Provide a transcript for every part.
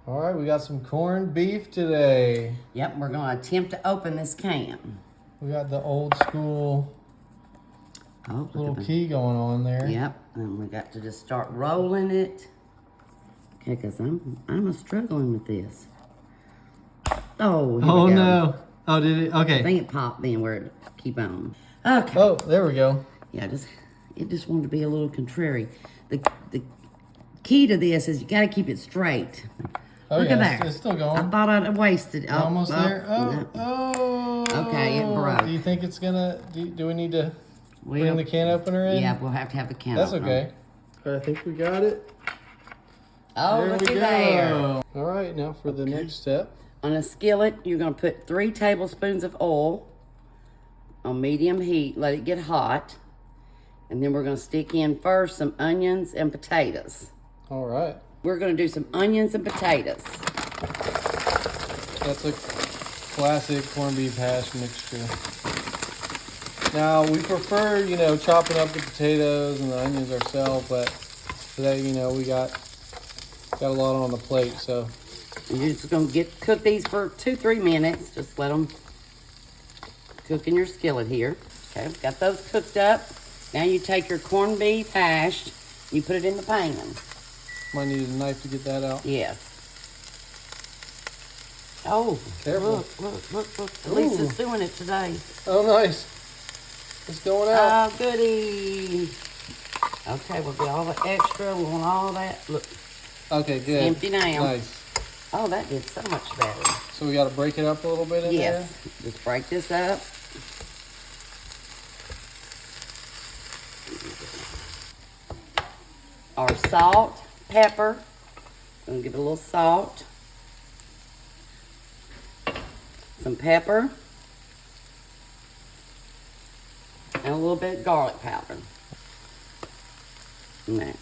All right, we got some corned beef today. Yep, we're gonna attempt to open this can. We got the old school Oh, little key going on there. Yep, and we got to just start rolling it. Okay, cause I'm struggling with this. Oh, here Oh we go. no! Oh, did it? I Okay. think it popped then where it keep on. Okay. Oh, there we go. Yeah, it just wanted to be a little contrary. The key to this is you gotta keep it straight. Oh, Look yeah, at that. it's still going. I thought I'd wasted it. We're almost there. Oh, no. oh. Okay, it broke. Do you think it's gonna? Do we need to Well, bring the can opener in? Yeah, we'll have to have a can That's opener. okay. I think we got it. Oh, There looky we go. there. All right, now for the next step. On a skillet, you're gonna put 3 tablespoons of oil on medium heat. Let it get hot. And then we're gonna stick in first some onions and potatoes. All right. We're gonna do some onions and potatoes. That's a classic corned beef hash mixture. Now, we prefer, chopping up the potatoes and the onions ourselves, but today, we got a lot on the plate, so. And you're just gonna cook these for 2-3 minutes. Just let them cook in your skillet here. Okay, got those cooked up. Now you take your corned beef hashed, you put it in the pan. Might need a knife to get that out. Yes. Oh, Careful. look. At least it's doing it today. Oh, nice. It's going out. Oh, goody. Okay, we'll get all the extra. We want all that. Look, Okay, good. empty now. Nice. Oh, that did so much better. So we got to break it up a little bit in Yes. Just break this up. Our salt, pepper. Gonna give it a little salt. Some pepper. And a little bit of garlic powder. Now,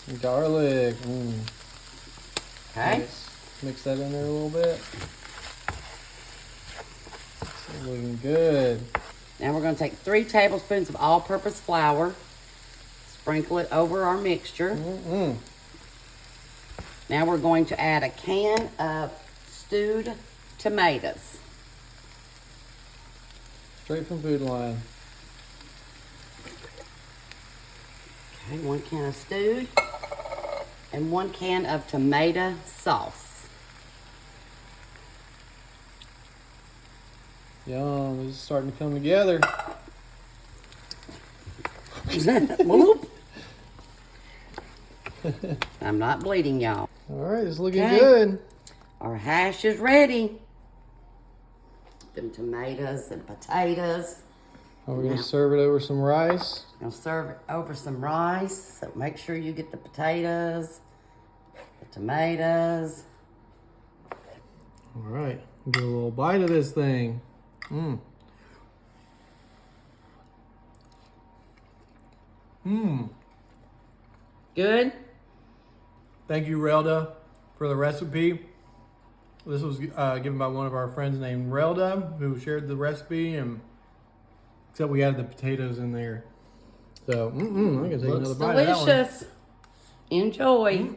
Some garlic. okay? Nice. Mix that in there a little bit. It's looking good. Now we're gonna take 3 tablespoons of all-purpose flour. Sprinkle it over our mixture. Now we're going to add a can of stewed tomatoes. Straight from Food Line. Okay, 1 can of stewed and 1 can of tomato sauce. Yum, this is starting to come together. Whoop. I'm not bleeding, y'all. All right, it's looking Okay. good. Our hash is ready. Them tomatoes and potatoes. Now we're going to serve it over some rice. Gonna serve it over some rice. So make sure you get the potatoes, the tomatoes. All right, get a little bite of this thing. Good? Thank you, Relda, for the recipe. This was given by one of our friends named Relda, who shared the recipe, and except we added the potatoes in there. So, I'm gonna take another Looks bite of that one. delicious. Enjoy.